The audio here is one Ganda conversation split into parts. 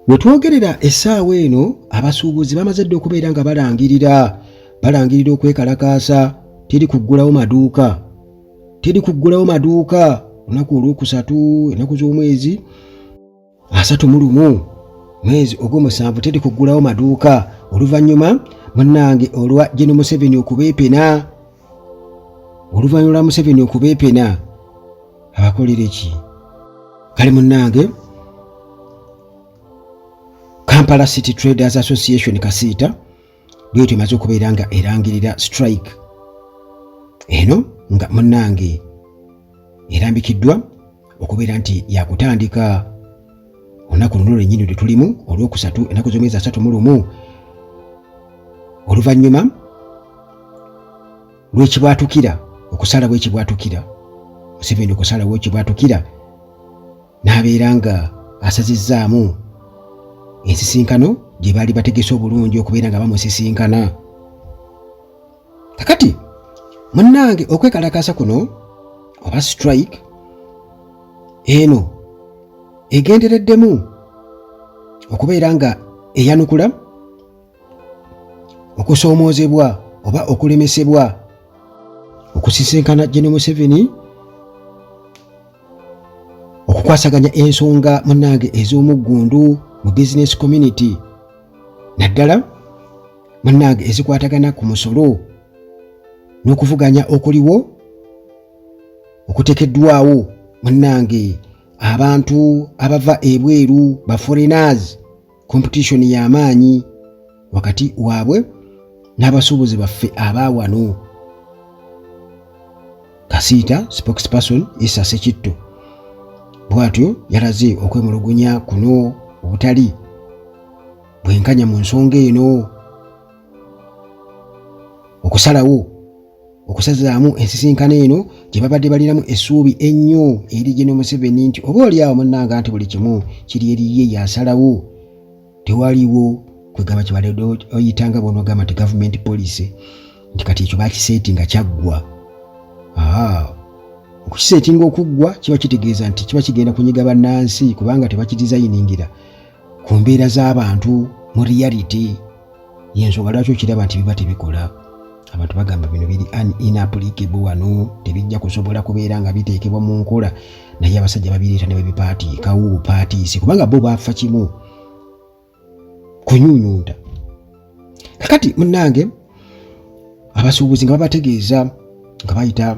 Wetwogerera essaawa eno abasuubuzi bamaze dda okubeera nga balangirira okwekalakaasa. Teri kuggulawo maduuka olunaku olwokusatu ennaku z'omwezi 31 mwezi ogw'omusanvu teri kuggulawo maduuka oluvannyuma munnange olwa General Museveni okubeepena abakolera eki kale munnange Kampala City Traders Association Kasiita bwetyo emaze okubeera nga erangirira strike eno nga munnange erambikiddwa okubeera nti yakutandika olunaku luno lwennyini lwe tulimu olwokusatu ennaku z'omwezi 31 oluvannyuma lw'ekibwatukira okusalawo ekibwatukira Museveni okusalawo ekibwatukira n'abeera nga asazizzaamu ensisinkano gye baali bategese obulungi okubeera nga bamusisinkana. Kakati munnange okwekalakaasa kuno oba strike eno egendereddemu okubeera nga eyanukula okusoomoozebwa oba okulemesebwa okusisinkana General Museveni okukwasaganya ensonga munnange ez'omuggundu mu business community naddala munnange ezikwatagana ku musolo n'okuvuganya okuliwo okuteekeddwawo munnange abantu abava ebweru ba foreigners competition y'amaanyi wakati waabwe n'abasuubuzi baffe abaawano. Kasiita spokesperson Issa Ssekitto bw'atyo yalaze okwemulugunya kuno obutali bwenkanya mu nsonga eno okusalawo okusazaamu ensisinkano eno gye babadde baliramu essuubi ennyo eri General Museveni nti oba oliawo munnanga nti buli kimu kiri eriye yasalawo tewaliwo kwegamba kyebalede oyitanga bonogamba nti government policy nti kati ekyo bakiseetinga kyaggwa. Okukiseetinga okuggwa kiba kitegeeza nti kiba kigenda kunyiga bannansi kubanga tebakidizayingira ku mbeera z'abantu mu reality y'ensonga lwaki okiraba nti biba tebikola. Abantu bagamba bino biri inapplicable wano tebijja kusobola kubeera nga biteekebwa mu nkola naye abasajja babireeta ne babipaatiikawo bupaatiisi kubanga bo bafa kimu kunyuunyunta. Kakati munnange abasuubuzi nga babategeeza nga bayita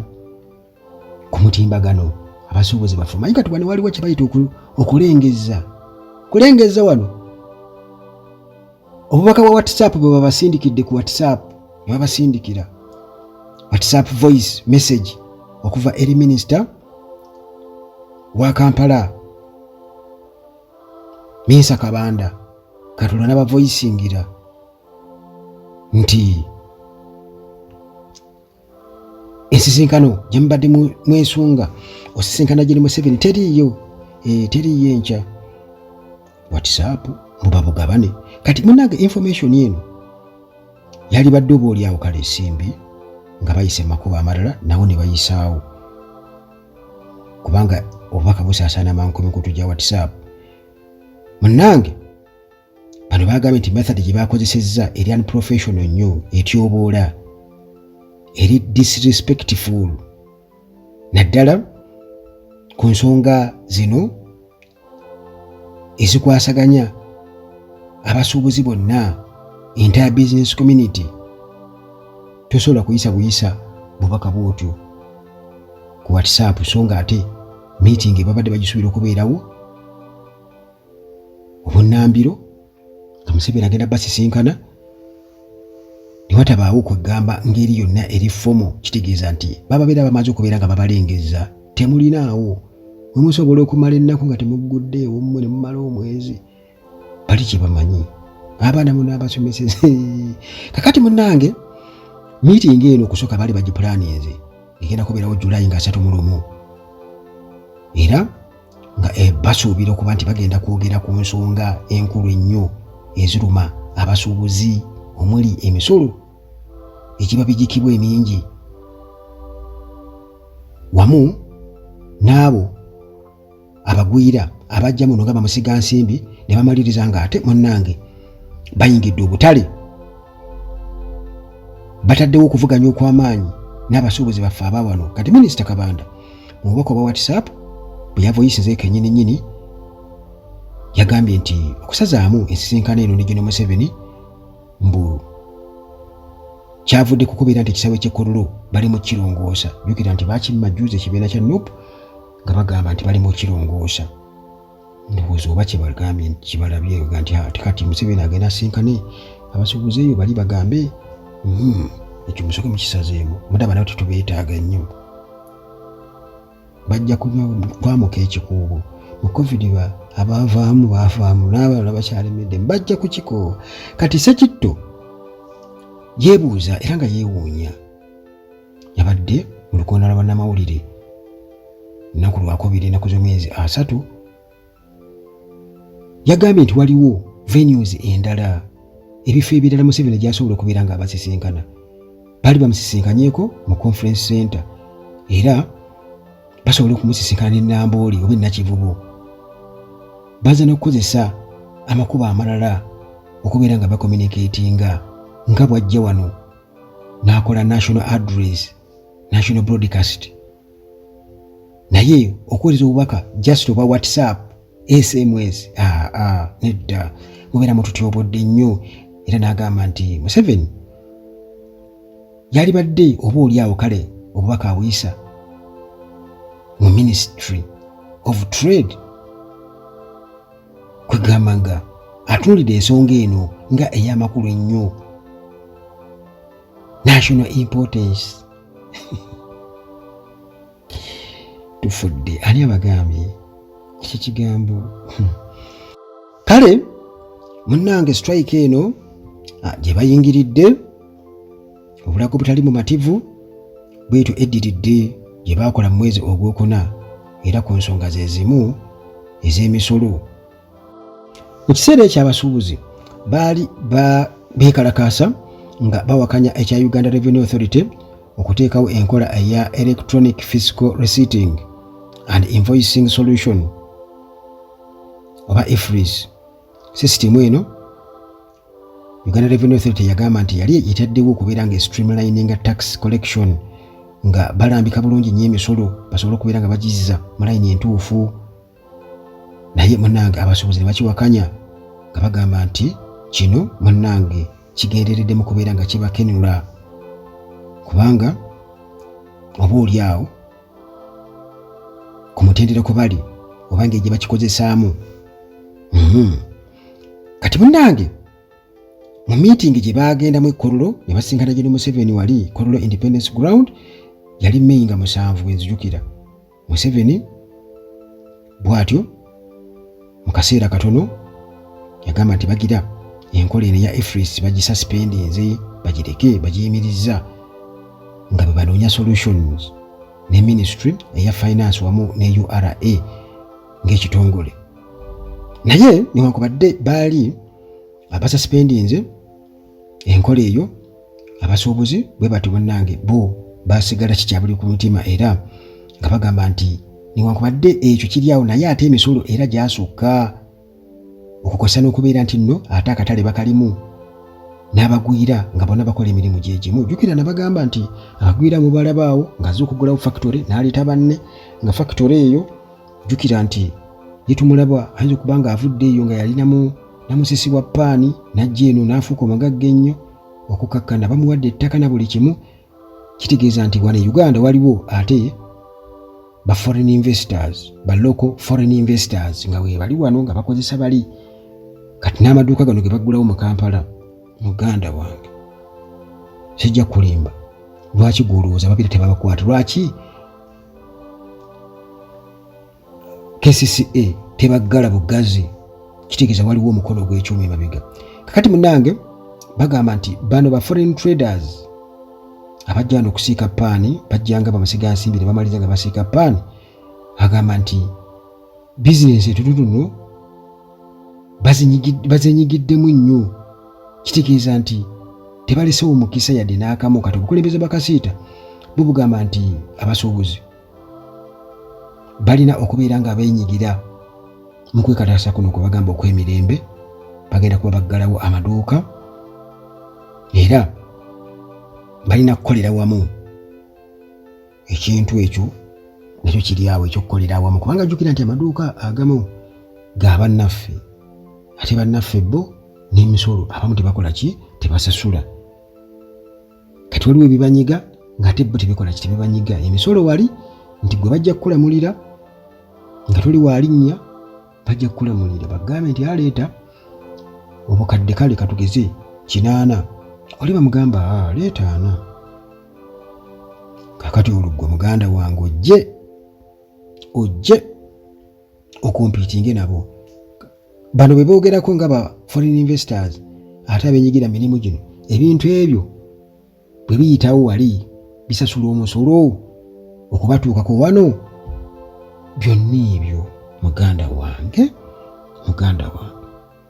ku mutimbagano abasuubuzi baffe manyi kati wano waliwo kye bayita kulengeza wano obubaka bwa WhatsApp bwe babasindikidde ku WhatsApp ne babasindikira WhatsApp voice message okuva eri minisita wa Kampala Minsa Kabanda Katula n'abavoicingira nti ensisinkano gye mubadde mwesunga osisinkana General Museveni teriiyo enkya WhatsApp mubabugabane. Kati munnange information eno yali badde oba oliawo kale esimbi nga bayise makubo amalala nawo ne bayisaawo kubanga obubaka busaasaana mangu ku mikutu gya WhatsApp. Munnange bano bagambye nti method gye bakozesezza eri unprofessional nnyo etyoboola eri disrespectful naddala ku nsonga zino ezikwasaganya abasuubuzi bonna entire business community. Tosobola kuyisa bubaka bwotyo ku WhatsApp so nga ate meeting babadde bagisuubira okubeerawo obunnambiro nga Museveni agenda basisinkana ne watabaawo kwegamba ngeri yonna eri fomo kitegeeza nti bababeera bamaze okubeera nga babalengeza temulinaawo we musobola okumala ennaku nga temuggudde omummwe ne mumala omwezi bali kye bamanyi abaana muno abasomeseze. Kakati munnange meeting eno okusooka baali bagipulaninze egenda kubeerawo July nga 31 era nga basuubira okuba nti bagenda kwogera ku nsonga enkulu ennyo eziruma abasuubuzi omuli emisolo ekiba bigikibwa emingi wamu n'abo abagwira abajja muno nga bamusiga nsimbi ne bamaliriza nga ate munnange bayingidde obutale bataddewo okuvuganya okw'amaanyi n'abasuubuzi baffe abawano. Kati Minisita Kabanda mu bubaka obwa WhatsApp bwe yavoyisinze kennyini yagambye nti okusazaamu ensisinkano eno ne General Museveni mbu kyavudde kukubeera nti ekisaawe ky'ekkololo bali mu kirongoosa. Jjukira nti baakimajjuza ekibiina kya NUP nga bagamba nti bali mu kirongoosa. Ndowooza oba kyebagambye nti kibalabye nti kati Museveni agenda asinkane abasuubuzi eyo bali bagambe ekyo musooke mukisazeemu mudaba nabo tetubeetaaga nnyo bajja kwamuka ekikuubo mu covid abaavaamu baavaamu n'abalala bakyalemedde bajja kukikoowa. Kati Ssekitto yeebuuza era nga yeewuunya yabadde mu lukonda lwa bannamawulire nnaku lwakubiri ennaku z'omwezi 3 yagambye nti waliwo venues endala ebifo ebirala Museveni gy'asobola okubeera nga abasisinkana. Bali bamusisinkanyeko mu conference center era basobola okumusisinkana ne Nambooli oba Nakivubo. Baza n'okukozesa amakubo amalala okubeera nga bakommunikatinga nga bw'ajja wano n'akola national address, national broadcast. Naye okuweereza obubaka just oba WhatsApp, SMS, nedda mubeera mututyobodde nnyo. Era n'agamba nti Museveni yali badde oba oli awo kale obubaka abuyisa mu Ministry of Trade kwegamba nga atunuulidde ensonga eno nga ey'amakulu ennyo, national importance. Tufudde ani abagambye ekyo kigambo kale munnange strike eno gye bayingiridde obulago butali mu mativu bwetyo eddiridde gye baakola mu mwezi ogwokuna era ku nsonga ze zimu ez'emisolo. Mu kiseera ekyo abasuubuzi baali beekalakaasa nga bawakanya ekya Uganda Revenue Authority okuteekawo enkola eya Electronic Fiscal Receipting and Invoicing Solution oba EFRIS. Sisitimu eno Uganda Revenue Authority yagamba nti yali yetaddewo okubeera nga streamlining tax collection nga balambika bulungi nnyo emisolo basobole okubeera nga bagizza mu layini entuufu. Naye munnange abasuubuzi ne bakiwakanya nga bagamba nti kino munnange kigenderedde mu kubeera nga kibakenula kubanga oba oli awo ku mutendera kwe bali oba ng'egye bakikozesaamu. Kati munnange mu meeting gye bagenda mu ekkololo ne basinkana General Museveni wali Kololo Independence Ground yali May nga 7 wenzijukira. Museveni bw'atyo mu kaseera katono yagamba nti bagira enkola eno ya EFRIS bagisuspendinze bagireke bagiyimirizza nga bwe banoonya solutions ne Ministry eya Finance wamu ne URA ng'ekitongole. Naye newankubadde baali abasuspendinze enkola eyo abasuubuzi bwe bati munnange bo basigala kikyabuli ku mutima era nga bagamba nti newankubadde ekyo kiri awo naye ate emisolo era gyasukka okukosa n'okubeera nti nno ate akatale bakalimu n'abagwira nga bonna bakola emirimu gye gimu. Jjukira nabagamba nti abagwira mu balabaawo ng'azze okugulawo factory n'aleeta banne nga factory eyo jjukira nti yetumulaba ayinza okuba nga avudde eyo nga yalinamu namusisi wa paani n'ajja eno n'afuuka omugagga ennyo okukakkana bamuwadde ettaka na buli kimu. Kitegeeza nti wano e Uganda waliwo ate ba foreign investors, ba local foreign investors nga we bali wano nga bakozesa bali kati n'amaduuka gano ge baggulawo mu Kampala muganda wange sijja kulimba. Lwaki gwolowooza babira tebabakwata? Lwaki KCCA tebaggala bugazi? Kitegeeza waliwo omukono gw'ekyuma emabega. Kakati munnange bagamba nti bano ba foreign traders abajja n'okusiika paani bajjanga bamusiga nsimbi ne bamaliza nga basiika paani. Agamba nti bizinesi etututuno bazenyigiddemu nnyo. Kitegeeza nti tebalesewo mukisa yadde n'akamu. Kati obukulembeze bakasiita bo bugamba nti abasuubuzi balina okubeera nga beenyigira mukwekataasa kuno kwe bagamba okw'emirembe bagenda kuba baggalawo amaduuka era balina kukolera wamu. Ekintu ekyo nakyo kiri awo ekyokukolera awamu kubanga jjukira nti amaduuka agamu ga bannaffe ate bannaffe bo n'emisolo abamu tebakola ki tebasasula. Kati waliwo ebibanyiga ng'ate bo tebikola ki tebibanyiga. Emisolo wali nti gwe bajja kukulamulira nga toli walinnya bajja kukulamulira bagambe nti aleeta obukadde kale katugeze 80 oli bamugamba leeta 4 kakati olugwa muganda wange ojje okumpiitinge nabo. Bano bwe boogerako nga ba foreign investors ate abenyigira mirimu gino ebintu ebyo bwe biyitawo wali bisasula omusolo okubatuukako wano byonna ebyo muganda wange